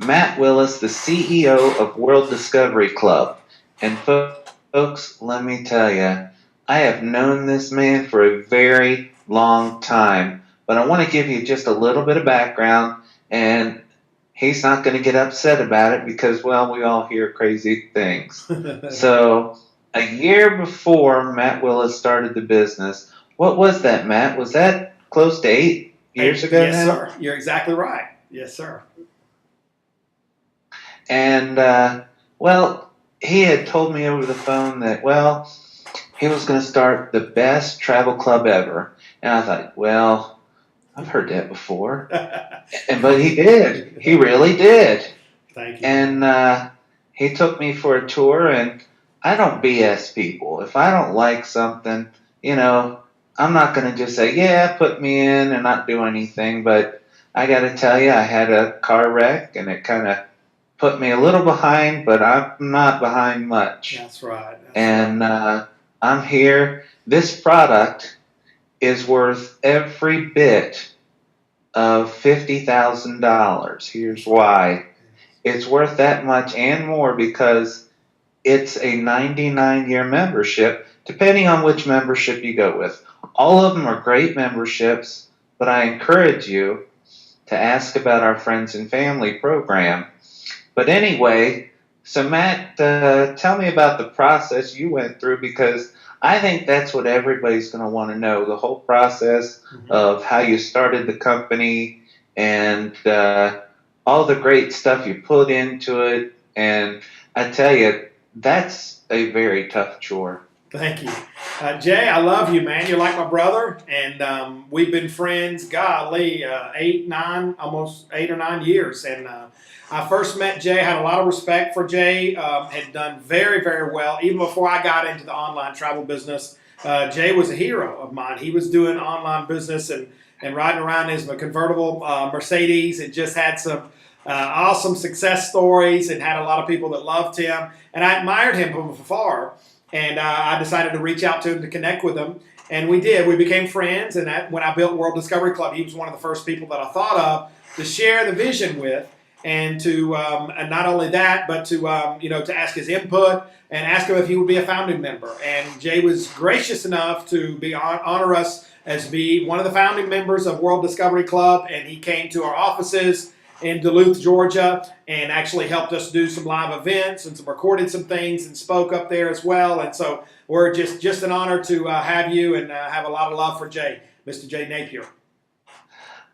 Matt Willis, the CEO of World Discovery Club. And folks, let me tell you, I have known this man for a very long time, but I want to give you just a little bit of background, and he's not going to get upset about it because, well, we all hear crazy things. So, a year before Matt Willis started the business, what was that, Matt? Was that close to 8 years ago Yes, now? sir. You're exactly right. Yes, sir. And, well, he had told me over the phone that, well, he was going to start the best travel club ever. And I thought, well, I've heard that before. But he did. He really did. Thank you. And he took me for a tour, and I don't BS people. If I don't like something, you know, I'm not going to just say, yeah, put me in and not do anything. But I got to tell you, I had a car wreck, and it kind of put me a little behind, but I'm not behind much. That's right. And I'm here. This product is worth every bit of $50,000. Here's why. It's worth that much and more because it's a 99-year membership, depending on which membership you go with. All of them are great memberships, but I encourage you to ask about our friends and family program. But anyway, so Matt, tell me about the process you went through because I think that's what everybody's going to want to know, the whole process of how you started the company and all the great stuff you put into it. And I tell you, that's a very tough chore. Thank you. Jay, I love you, man. You're like my brother, and we've been friends, golly, almost 8 or 9 years. And I first met Jay, had a lot of respect for Jay, had done very, very well. Even before I got into the online travel business, Jay was a hero of mine. He was doing online business and riding around in his convertible Mercedes and just had some awesome success stories and had a lot of people that loved him. And I admired him from afar. And I decided to reach out to him to connect with him. And we did. We became friends. And when I built World Discovery Club, he was one of the first people that I thought of to share the vision with. And to and not only that, but to to ask his input and ask him if he would be a founding member. And Jay was gracious enough to honor us as be one of the founding members of World Discovery Club. And he came to our offices in Duluth, Georgia, and actually helped us do some live events and recorded some things and spoke up there as well. And so we're just an honor to have you and have a lot of love for Jay, Mr. Jay NaPier.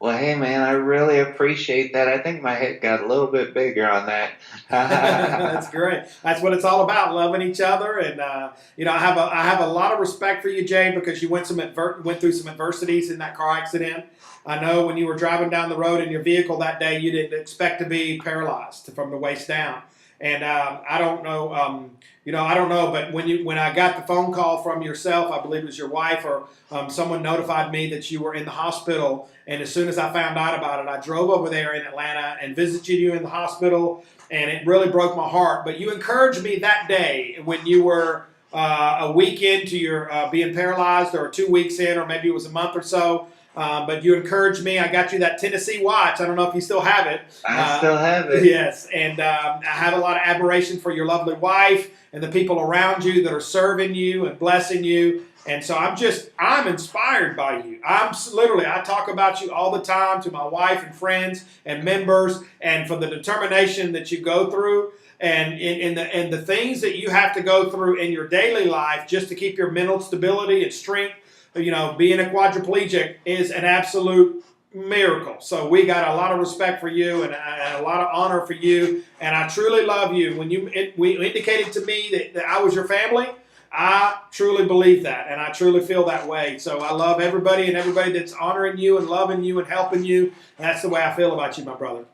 Well, hey, man, I really appreciate that. I think my head got a little bit bigger on that. That's great. That's what it's all about, loving each other. And I have a lot of respect for you, Jay, because you went through some adversities in that car accident. I know when you were driving down the road in your vehicle that day, you didn't expect to be paralyzed from the waist down. And I don't know, I don't know, but when I got the phone call from yourself, I believe it was your wife or someone notified me that you were in the hospital. And as soon as I found out about it, I drove over there in Atlanta and visited you in the hospital. And it really broke my heart. But you encouraged me that day when you were a week into your being paralyzed, or 2 weeks in, or maybe it was a month or so. But you encouraged me. I got you that Tennessee watch. I don't know if you still have it. I still have it. Yes, and I have a lot of admiration for your lovely wife and the people around you that are serving you and blessing you. And so I'm inspired by you. I talk about you all the time to my wife and friends and members, and for the determination that you go through and the things that you have to go through in your daily life just to keep your mental stability and strength. Being a quadriplegic is an absolute miracle. So we got a lot of respect for you and a lot of honor for you. And I truly love you. When you indicated to me that I was your family, I truly believe that, and I truly feel that way. So I love everybody and everybody that's honoring you and loving you and helping you. And that's the way I feel about you, my brother.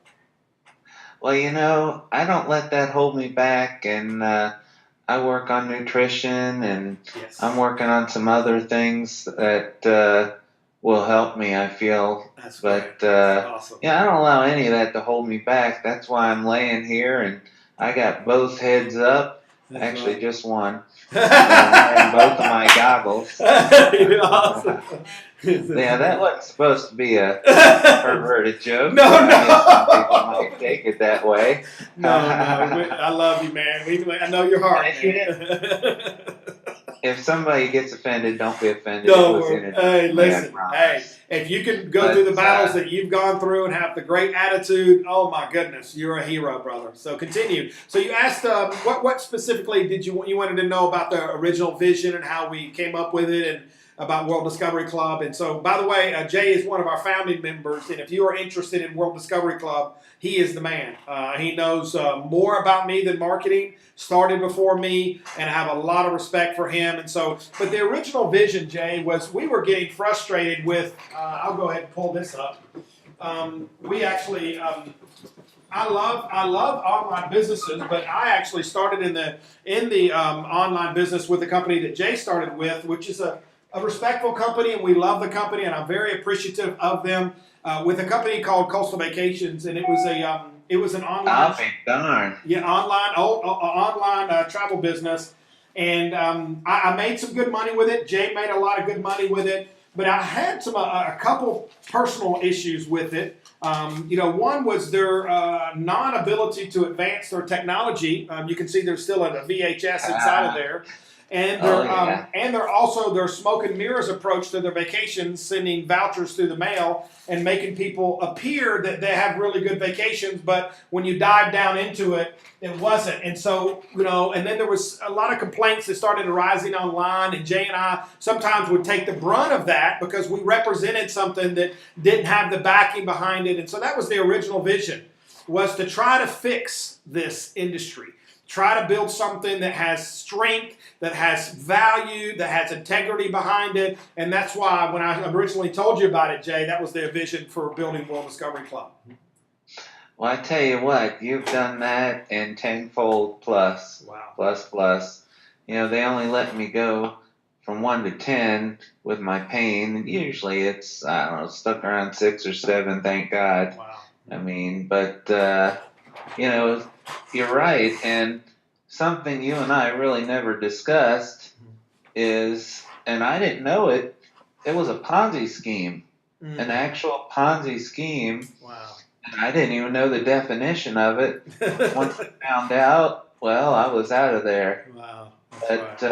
Well, I don't let that hold me back, and I work on nutrition, and Yes. I'm working on some other things that will help me, I feel. That's But great. That's awesome. yeah, I don't allow any of that to hold me back. That's why I'm laying here, and I got both heads up, Actually, right. just one. And I'm wearing both of my goggles. Awesome. Yeah, that wasn't supposed to be a perverted joke, No, but I guess some people no. might take it that way. No, no. I love you, man. I know your And heart, if you man. didn't, if somebody gets offended, don't be offended. It Don't was worry. in a Hey, nice way, I listen. Hey, promise. if you can go through the But battles that you've gone through and have the great attitude, oh my goodness, you're a hero, brother. So continue. So you asked, what specifically did you wanted to know about the original vision and how we came up with it, and about World Discovery Club. And so, by the way, Jay is one of our founding members, and if you are interested in World Discovery Club, he is the man. He knows more about me than marketing, started before me, and I have a lot of respect for him. And so, but the original vision, Jay, was we were getting frustrated with, I'll go ahead and pull this up. We actually, I love online businesses, but I actually started in the online business with the company that Jay started with, which is a respectful company, and we love the company, and I'm very appreciative of them. With a company called Coastal Vacations, and it was an online, I'll be darned. online travel business, and I made some good money with it. Jay made a lot of good money with it, but I had a couple personal issues with it. One was their non-ability to advance their technology. You can see there's still a VHS inside of there. And they're also their smoke and mirrors approach to their vacations, sending vouchers through the mail and making people appear that they have really good vacations, but when you dive down into it, it wasn't. And so, and then there was a lot of complaints that started arising online, and Jay and I sometimes would take the brunt of that because we represented something that didn't have the backing behind it. And so that was the original vision, was to try to fix this industry. Try to build something that has strength, that has value, that has integrity behind it. And that's why when I originally told you about it, Jay, that was their vision for building World Discovery Club. Well, I tell you what, you've done that in tenfold plus. Wow. Plus. They only let me go from 1 to 10 with my pain. And usually it's, I don't know, stuck around 6 or 7, thank God. Wow. I mean, but, you're right. And something you and I really never discussed is, and I didn't know it, it was a Ponzi scheme, an actual Ponzi scheme. Wow. And I didn't even know the definition of it. Once I found out, well, I was out of there. Wow. But,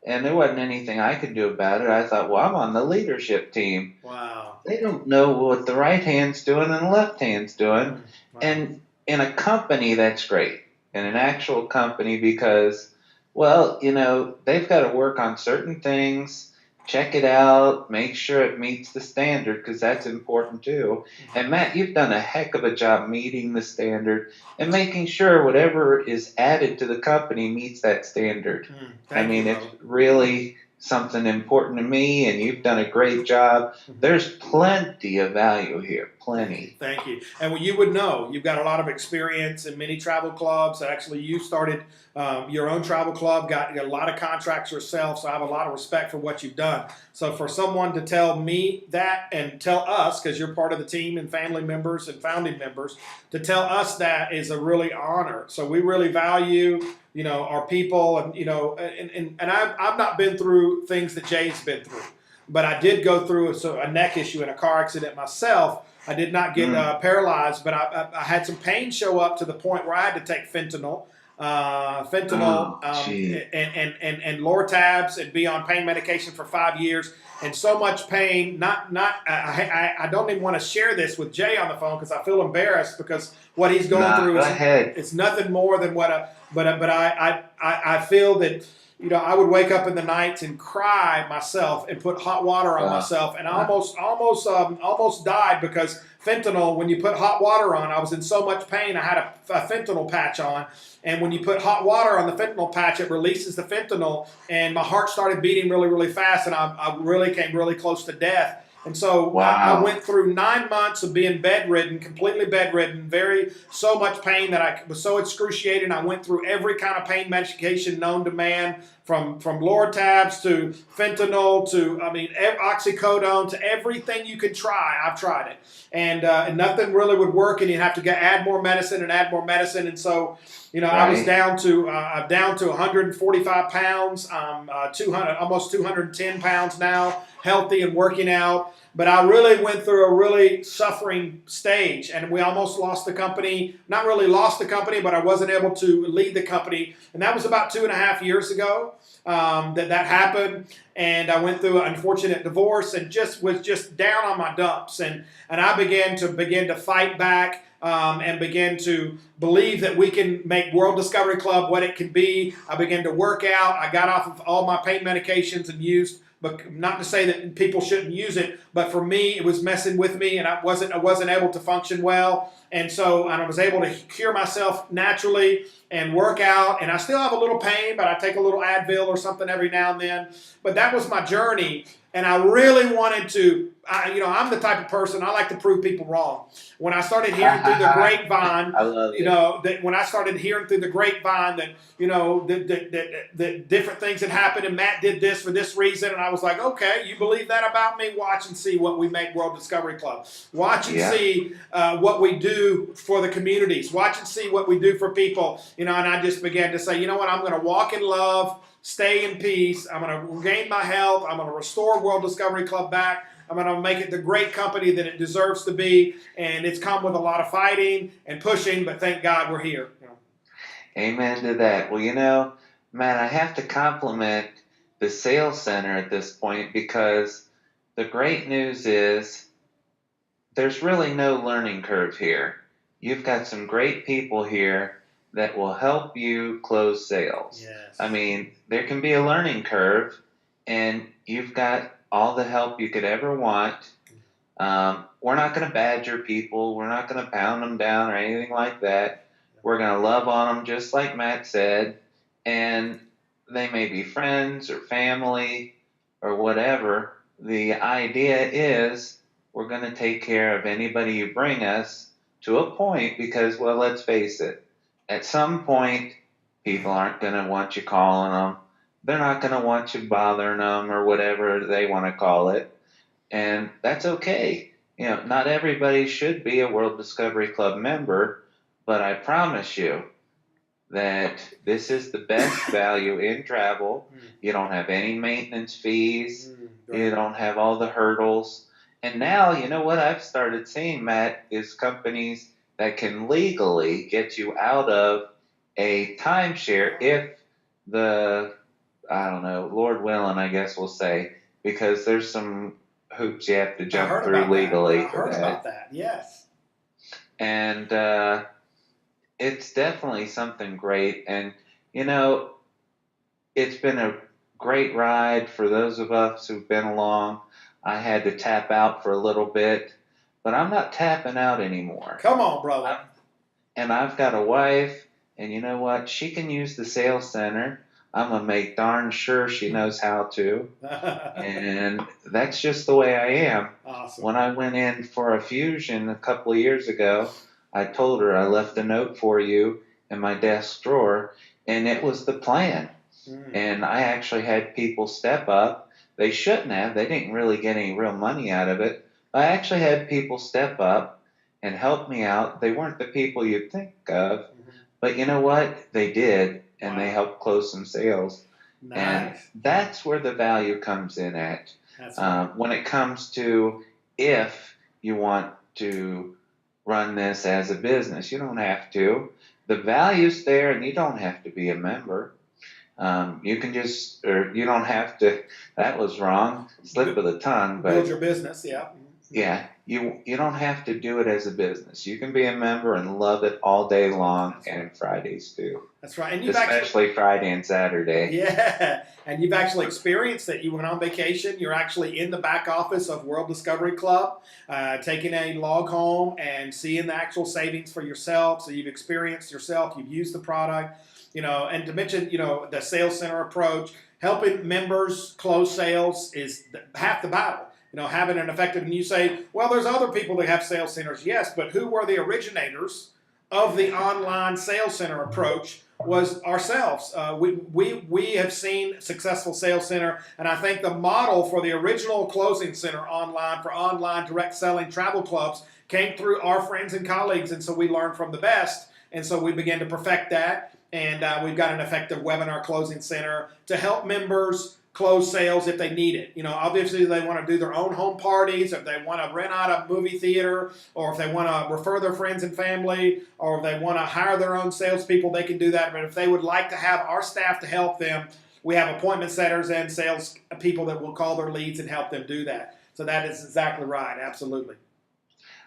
and there wasn't anything I could do about it. I thought, well, I'm on the leadership team. Wow. They don't know what the right hand's doing and the left hand's doing. Wow. And in a company, that's great. In an actual company, because, well, they've got to work on certain things, check it out, make sure it meets the standard, because that's important too. And Matt, you've done a heck of a job meeting the standard and making sure whatever is added to the company meets that standard. It's really something important to me, and you've done a great job. There's plenty of value here, plenty. Thank you. And you would know, you've got a lot of experience in many travel clubs. Actually, you started your own travel club, got a lot of contracts yourself, so I have a lot of respect for what you've done. So for someone to tell me that and tell us, because you're part of the team and family members and founding members, to tell us that is a really honor. So we really value our people, and I've not been through things that Jay's been through, but I did go through a neck issue in a car accident myself. I did not get paralyzed, but I had some pain show up to the point where I had to take fentanyl, and Lortabs, and be on pain medication for 5 years, and so much pain. I don't even want to share this with Jay on the phone because I feel embarrassed, because what he's going through it's nothing more than but I feel that I would wake up in the nights and cry myself and put hot water on myself, and I almost died because fentanyl. When you put hot water on, I was in so much pain. I had a fentanyl patch on, and when you put hot water on the fentanyl patch, it releases the fentanyl, and my heart started beating really, really fast, and I really came really close to death. And so I went through 9 months of being bedridden, completely bedridden, so much pain that I was so excruciating. I went through every kind of pain medication known to man, from Lortabs to fentanyl to, I mean, oxycodone to everything you could try. I've tried it, and nothing really would work, and you have to add more medicine and add more medicine, and so. I was Right. down to 145 pounds, 200, almost 210 pounds now, healthy and working out. But I really went through a really suffering stage, and we almost lost the company. Not really lost the company, but I wasn't able to lead the company, and that was about 2.5 years ago that happened. And I went through an unfortunate divorce, and was just down on my dumps, and I began to fight back. And began to believe that we can make World Discovery Club what it can be. I began to work out. I got off of all my pain medications and used, but not to say that people shouldn't use it, but for me, it was messing with me, and I wasn't able to function well. And I was able to cure myself naturally and work out. And I still have a little pain, but I take a little Advil or something every now and then. But that was my journey. And I really wanted to, I'm the type of person, I like to prove people wrong. When I started hearing through the grapevine, I love it. that when I started hearing through the grapevine that, that different things had happened and Matt did this for this reason. And I was like, okay, you believe that about me? Watch and see what we make World Discovery Club. Watch and see what we do for the communities. Watch and see what we do for people. And I just began to say, you know what, I'm going to walk in love, stay in peace. I'm going to regain my health. I'm going to restore World Discovery Club back. I'm going to make it the great company that it deserves to be. And it's come with a lot of fighting and pushing, but thank God we're here. Amen to that. Well, Matt, I have to compliment the sales center at this point, because the great news is there's really no learning curve here. You've got some great people here that will help you close sales. Yes. I mean, there can be a learning curve, and you've got all the help you could ever want. We're not going to badger people. We're not going to pound them down or anything like that. We're going to love on them, just like Matt said. And they may be friends or family or whatever. The idea is we're going to take care of anybody you bring us to a point, because, well, let's face it, at some point, people aren't going to want you calling them. They're not going to want you bothering them or whatever they want to call it. And that's okay. Not everybody should be a World Discovery Club member, but I promise you that this is the best value in travel. You don't have any maintenance fees. You don't have all the hurdles. And now, you know what I've started seeing, Matt, is companies that can legally get you out of a timeshare if Lord willing, I guess we'll say, because there's some hoops you have to jump through legally. I heard about that, yes. And it's definitely something great. And, it's been a great ride for those of us who've been along. I had to tap out for a little bit, but I'm not tapping out anymore. Come on, brother. And I've got a wife, and you know what? She can use the sales center. I'm going to make darn sure she knows how to. And that's just the way I am. Awesome. When I went in for a fusion a couple of years ago, I told her I left a note for you in my desk drawer, and it was the plan. And I actually had people step up. They shouldn't have. They didn't really get any real money out of it. I actually had people step up and help me out. They weren't the people you'd think of, but you know what? They did, and they helped close some sales. Nice. And that's where the value comes in at. That's right. When it comes to if you want to run this as a business, you don't have to. The value's there, and you don't have to be a member. You can you don't have to. That was wrong. Slip of the tongue. But build your business, yeah. Yeah, you don't have to do it as a business. You can be a member and love it all day long, and Fridays too. That's right. And especially Friday and Saturday. Yeah, and you've actually experienced that. You went on vacation. You're actually in the back office of World Discovery Club, taking a log home and seeing the actual savings for yourself. So you've experienced yourself. You've used the product. And to mention, the sales center approach, helping members close sales is half the battle. Having an effective, and you say, well, there's other people that have sales centers. Yes, but who were the originators of the online sales center approach was ourselves. We have seen Successful Sales Center, and I think the model for the original closing center online for online direct selling travel clubs came through our friends and colleagues, and so we learned from the best, and so we began to perfect that, and we've got an effective webinar closing center to help members close sales if they need it. You know, obviously they want to do their own home parties, if they want to rent out a movie theater, or if they want to refer their friends and family, or if they want to hire their own salespeople, they can do that. But if they would like to have our staff to help them, we have appointment setters and sales people that will call their leads and help them do that. So that is exactly right. Absolutely.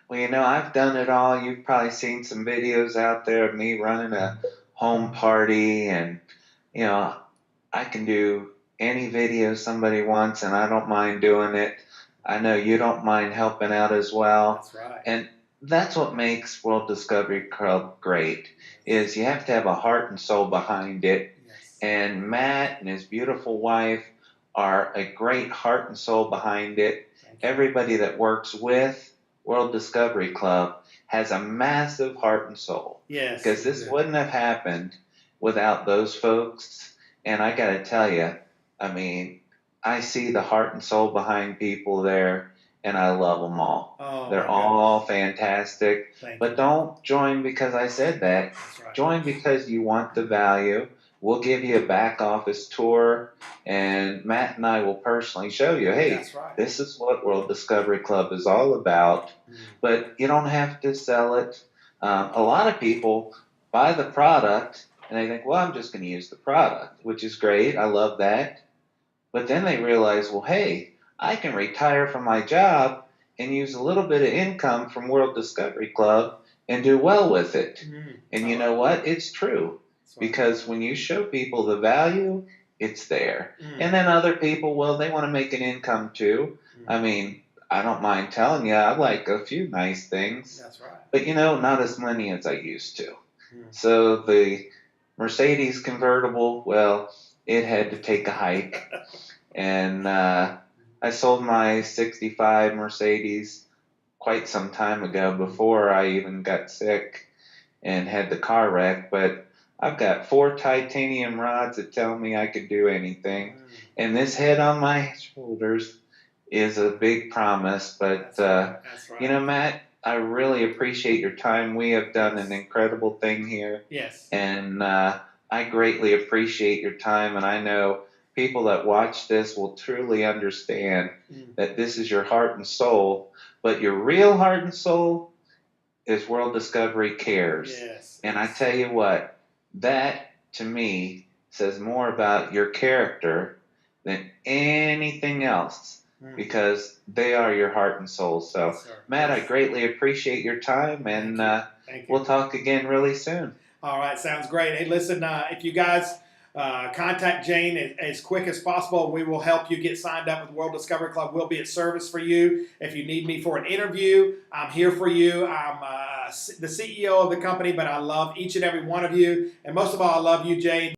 Well, you know, I've done it all. You've probably seen some videos out there of me running a home party, and, you know, I can do any video somebody wants, and I don't mind doing it. I know you don't mind helping out as well. That's right. And that's what makes World Discovery Club great, is you have to have a heart and soul behind it. Yes. And Matt and his beautiful wife are a great heart and soul behind it. Everybody that works with World Discovery Club has a massive heart and soul. Yes. Because this wouldn't have happened without those folks. And I got to tell you, I mean, I see the heart and soul behind people there, and I love them all. Oh, they're all fantastic. But don't join because I said that. That's right. Join because you want the value. We'll give you a back office tour, and Matt and I will personally show you, hey, That's right. this is what World Discovery Club is all about. But you don't have to sell it. A lot of people buy the product, and they think, well, I'm just going to use the product, which is great. I love that. But then they realize, well, hey, I can retire from my job and use a little bit of income from World Discovery Club and do well with it. And you know what? It's true. Because when you show people the value, it's there. And then other people, well, they want to make an income too. I mean, I don't mind telling you, I like a few nice things. That's right. But, you know, not as many as I used to. So the Mercedes convertible, well, it had to take a hike. And I sold my 65 Mercedes quite some time ago, before I even got sick and had the car wreck. But I've got 4 titanium rods that tell me I could do anything. And this head on my shoulders is a big promise. But, That's right. you know, Matt, I really appreciate your time. We have done an incredible thing here. Yes. And I greatly appreciate your time. And I know people that watch this will truly understand that this is your heart and soul. But your real heart and soul is World Discovery Cares. Yes. And I tell you what, that to me says more about your character than anything else. Because they are your heart and soul. So, Yes, Matt, I greatly appreciate your time, and we'll talk again really soon. All right, sounds great. Hey, listen, if you guys contact Jane as quick as possible, we will help you get signed up with World Discovery Club. We'll be at service for you. If you need me for an interview, I'm here for you. I'm the CEO of the company, but I love each and every one of you. And most of all, I love you, Jane.